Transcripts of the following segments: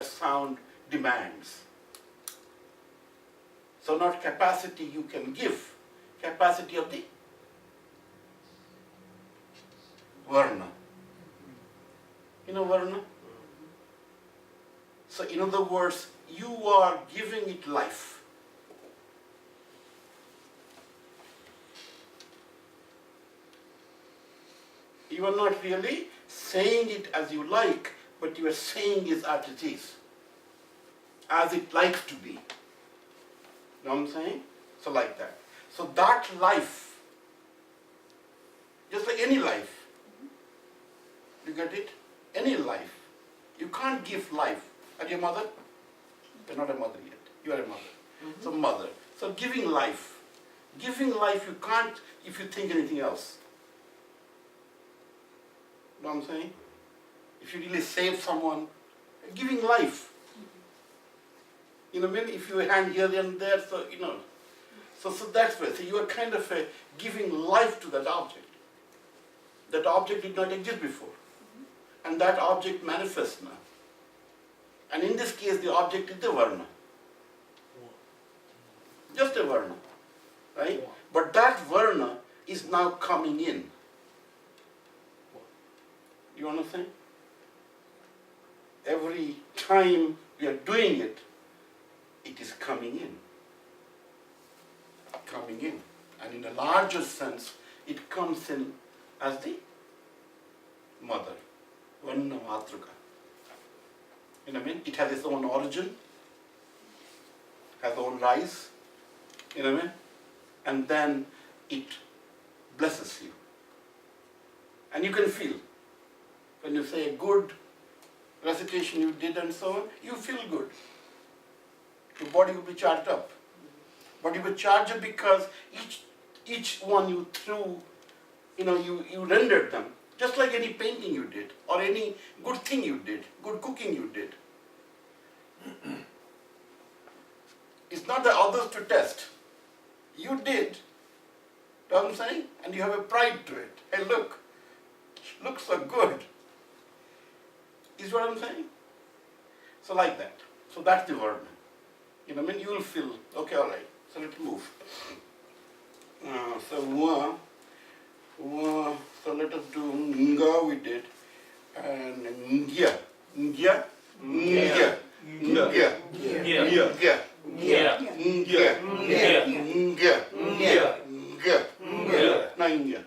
sound demands. So not capacity you can give, capacity of the varna. You know varna? So in other words, you are giving it life. You are not really saying it as you like, but you are saying it as it is, as it likes to be. You know what I'm saying? So like that. So that life, just like any life, you get it? Any life. You can't give life. Are you a mother? You're not a mother yet. You are a mother. Mm-hmm. So mother. So giving life. Giving life you can't if you think anything else. You know what I'm saying? If you really save someone, giving life. You know, maybe if you hand here and there, so you know. So that's why. So you are kind of giving life to that object. That object did not exist before. And that object manifests now. And in this case, the object is the varna. Just a varna. Right? But that varna is now coming in. You understand? Every time we are doing it, it is coming in. Coming in. And in a larger sense, it comes in as the mother. Varna Matrika. You know what I mean? It has its own origin, has its own rise, you know what I mean? And then it blesses you. And you can feel, when you say a good recitation you did and so on, you feel good. Your body will be charged up. But you will charge up because each one you threw, you know, you rendered them. Just like any painting you did, or any good thing you did, good cooking you did. It's not the others to test. You did, you know what I'm saying? And you have a pride to it. Hey, look, looks so good. Is what I'm saying? So like that. So that's the word. You know what I mean? You will feel, okay, all right. So let's move. So let us do nga we did, and ngya, ngya, ngya, ngya, ngya, ngya, ngya, ngya, ngya, ngya, ngya, na ngya,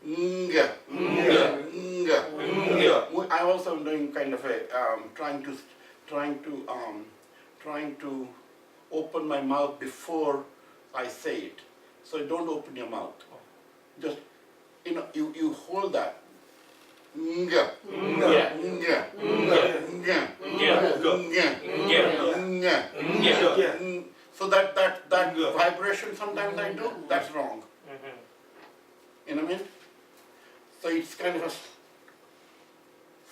ngya, ngya, ngya. I also am doing kind of a trying to open my mouth before I say it. So don't open your mouth. Just you hold that. Nga. Nga. Nga. Nga. Nga. Nga. So that vibration sometimes I do, that's wrong. You know what I mean? So it's kind of a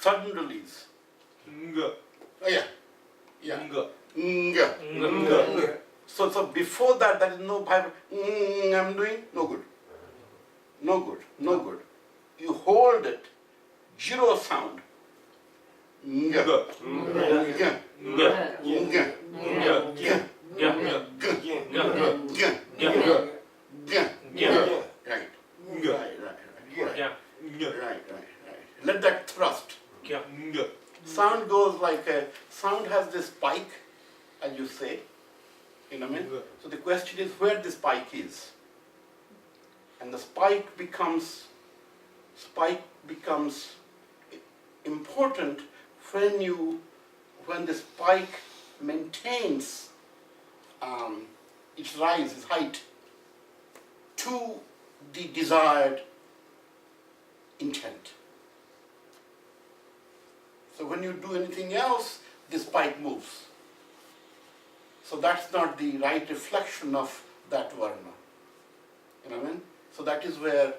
sudden release. Nga. Oh yeah. Yeah. Nga. Nga. Nga. So before that there is no vibration. I'm doing no good. No good, no good. You hold it, zero sound. Nga. Nga. Nga. Nga. Nga. Right. Let that thrust. Sound goes like sound has this spike, as you say. You know what I mean? So the question is where the spike is. And the spike becomes important when the spike maintains its rise, its height, to the desired intent. So when you do anything else, the spike moves. So that's not the right reflection of that varna. You know what I mean? So that is where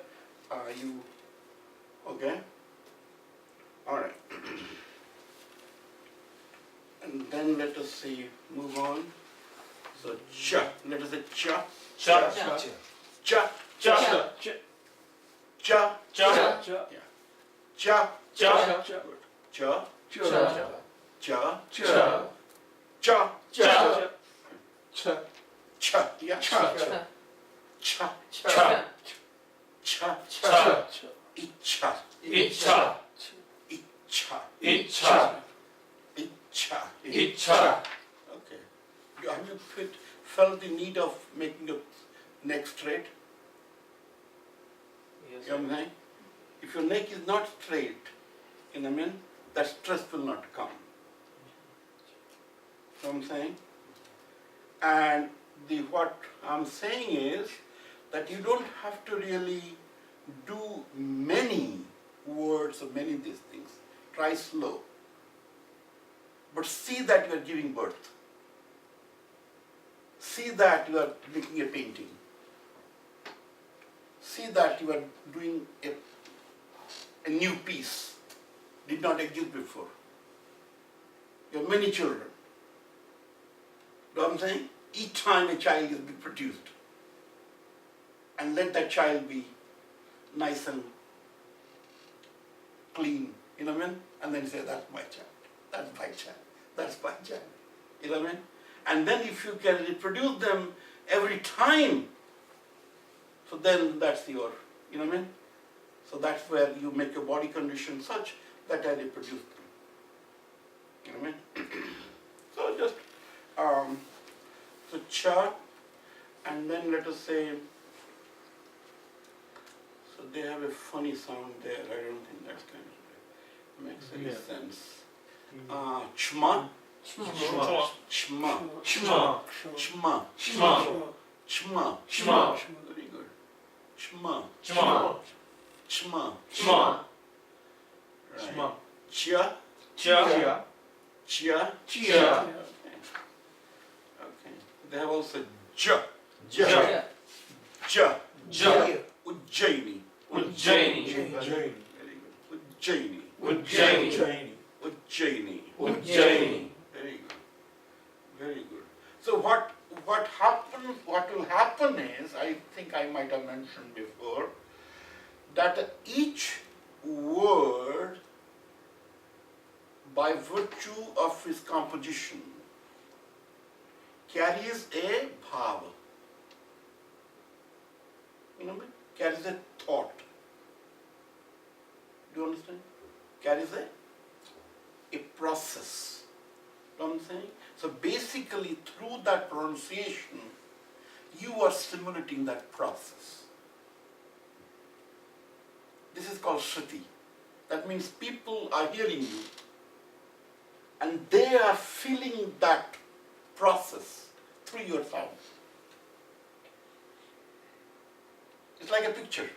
okay? Alright. And then let us see, move on. So cha, let us say cha. Cha. Cha. Cha. Cha. Cha. Cha. Cha. Yeah. Cha. Cha. Cha. Cha. Cha. Cha. Cha. Cha. Cha. Cha. Cha. Yeah. Cha. Cha. Cha. Cha. Cha. Icha. Icha. Icha. Icha. Icha. Icha. Okay. Have you felt the need of making your neck straight? Yes. You know what I'm saying? If your neck is not straight, you know what I mean, that stress will not come. You know what I'm saying? And what I'm saying is that you don't have to really do many words or many of these things. Try slow. But see that you are giving birth. See that you are making a painting. See that you are doing a new piece. Did not exist before. You have many children. You know what I'm saying? Each time a child is being produced. And let that child be nice and clean. You know what I mean? And then say, that's my child. That's my child. That's my child. You know what I mean? And then if you can reproduce them every time, so then that's your, you know what I mean? So that's where you make your body condition such that I reproduce them. You know what I mean? So just, so cha, and then let us say, so they have a funny sound there. I don't think that's kind of makes any sense. Chma. Chma. Chma. Chma. Chma. Chma. Chma. Chma. Very good. Chma. Chma. Chma. Chma. Right. Chma. Chia. Chia. Chia. Chia. Okay. They have also ja. Ja. Ja. Ja. Ujjaini. Ujjaini. Very good. Ujjaini. Ujjaini. Ujjaini. Ujjaini. Very good. Very good. So what will happen is, I think I might have mentioned before, that each word, by virtue of its composition, carries a bhava. You know what I mean? Carries a thought. Do you understand? Carries a process. You know what I'm saying? So basically, through that pronunciation, you are stimulating that process. This is called Shruti. That means people are hearing you and they are feeling that process through your sound. It's like a picture.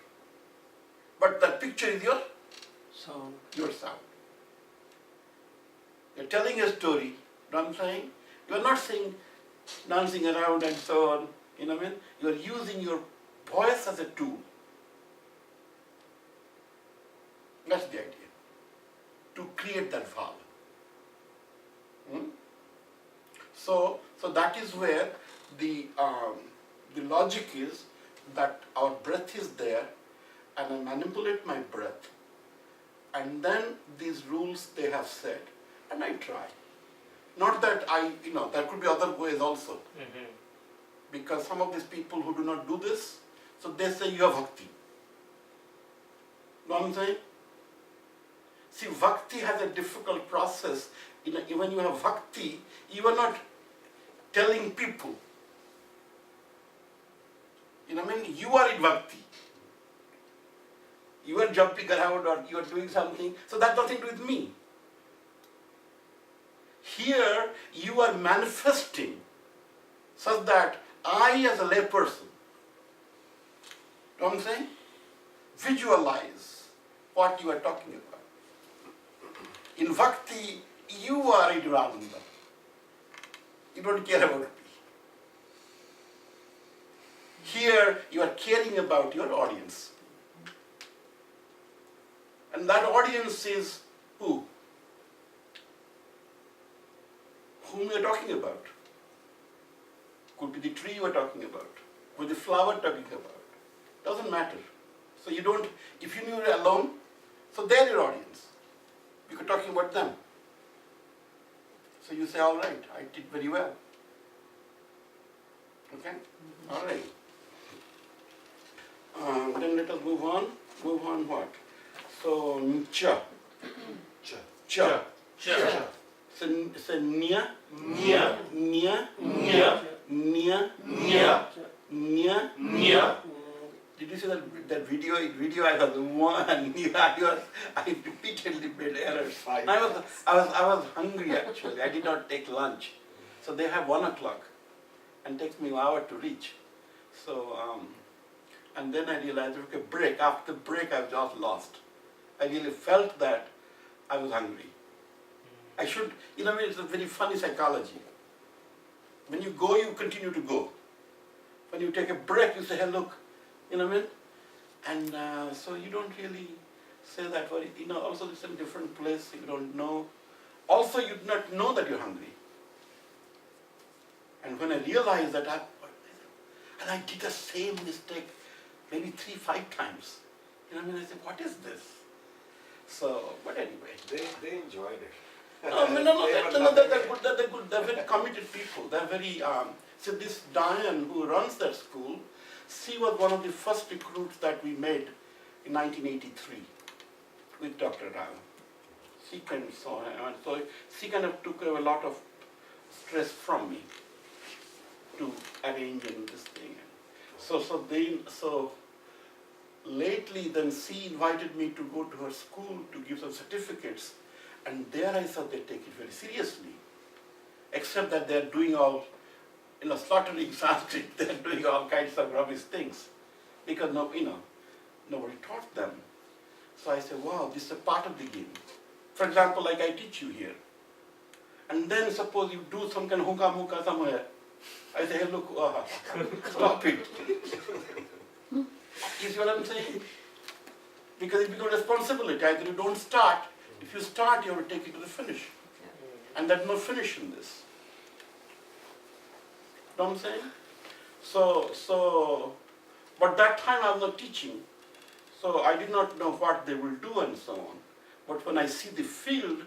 But that picture is your Sound. Your sound. You're telling a story, you know what I'm saying? You're not saying dancing around and so on, you know what I mean? You're using your voice as a tool. That's the idea. To create that vowel. So that is where the logic is that our breath is there and I manipulate my breath and then these rules they have said and I try. Not that there could be other ways also. Because some of these people who do not do this, so they say you have bhakti. Know what I'm saying? See, bhakti has a difficult process. When you have bhakti, you are not telling people. You know what I mean? You are in bhakti. You are jumping around or you are doing something, so that's nothing to do with me. Here, you are manifesting such that I, as a lay person, you know what I'm saying? Visualize what you are talking about. In bhakti, you are in Ananda. You don't care about me. Here, you are caring about your audience. And that audience is who? Whom you are talking about. Could be the tree you are talking about. Could be the flower talking about. Doesn't matter. So you don't, if you knew alone, so they're your audience. You are talking about them. So you say, all right, I did very well. Okay? All right. Then let us move on. Move on what? So, cha. Cha. Cha. Cha. So, nya, Nya. nya, Nya. nya, Nya. nya. Nya. Did you see that video? I was one. I repeatedly made errors. I was hungry actually. I did not take lunch, so they have 1 o'clock, and takes me an hour to reach. So and then I realized, okay, break. After the break, I was just lost. I really felt that I was hungry. I should, it's a very funny psychology. When you go, you continue to go. When you take a break, you say, hey, look. And so you don't really say that very, also it's in a different place, you don't know. Also, you do not know that you're hungry. And when I realized that and I did the same mistake maybe 3-5 times. I said, what is this? So, but anyway. They enjoyed it. They're good. They're very committed people. They're very, so this Diane who runs that school, she was one of the first recruits that we made in 1983 with Dr. Rao. She so she kind of took a lot of stress from me to arrange this thing. So lately then she invited me to go to her school to give some certificates, and there I saw they take it very seriously. Except that they're doing all, slaughtering Sanskrit, they're doing all kinds of rubbish things. Because nobody taught them. So I said, wow, this is a part of the game. For example, like I teach you here. And then suppose you do some kind of hookah somewhere. I say, hey, look, stop it. You see what I'm saying? Because it becomes responsibility. Either you don't start. If you start, you have to take it to the finish. And there's no finish in this. You know what I'm saying? But that time I was not teaching. So I did not know what they will do and so on. But when I see the field,